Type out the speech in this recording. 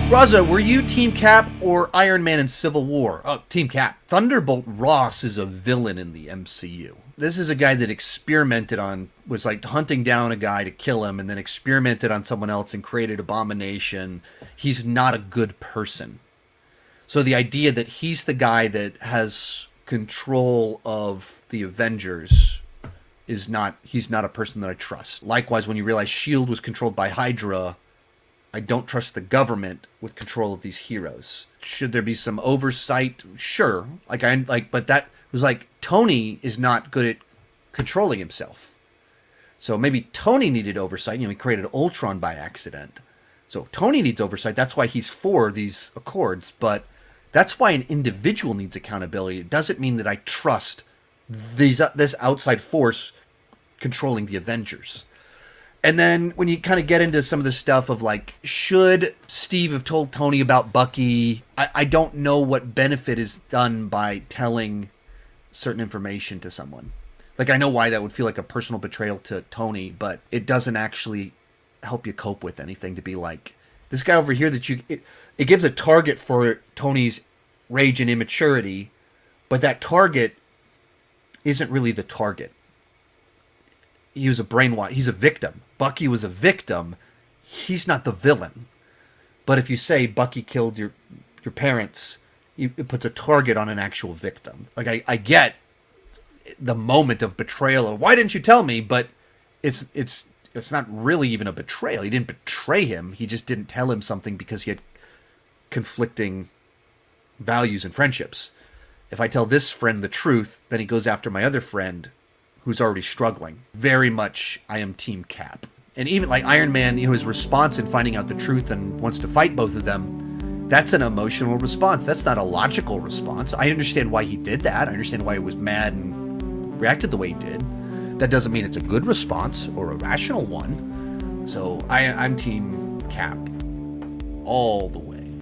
Raza, were you Team Cap or Iron Man in Civil War? Oh, Team Cap. Thunderbolt Ross is a villain in the MCU. This is a guy that was like hunting down a guy to kill him and then experimented on someone else and created Abomination. He's not a good person. So the idea that he's the guy that has control of the Avengers he's not a person that I trust. Likewise, when you realize S.H.I.E.L.D. was controlled by Hydra, I don't trust the government with control of these heroes. Should there be some oversight? Sure. But that was like, Tony is not good at controlling himself. So maybe Tony needed oversight. He created Ultron by accident. So Tony needs oversight. That's why he's for these accords. But that's why an individual needs accountability. It doesn't mean that I trust this outside force controlling the Avengers. And then when you kind of get into some of the stuff of like, should Steve have told Tony about Bucky? I don't know what benefit is done by telling certain information to someone. Like, I know why that would feel like a personal betrayal to Tony, but it doesn't actually help you cope with anything to be like, this guy over here that it gives a target for Tony's rage and immaturity, but that target isn't really the target. He was a brainwash. He's a victim. Bucky was a victim. He's not the villain. But if you say Bucky killed your parents, it puts a target on an actual victim. Like, I get the moment of betrayal of, why didn't you tell me? But it's not really even a betrayal. He didn't betray him. He just didn't tell him something because he had conflicting values and friendships. If I tell this friend the truth, then he goes after my other friend who's already struggling. Very much, I am Team Cap. And even like Iron Man, his response in finding out the truth and wants to fight both of them, that's an emotional response. That's not a logical response. I understand why he did that. I understand why he was mad and reacted the way he did. That doesn't mean it's a good response or a rational one. So I'm Team Cap all the way.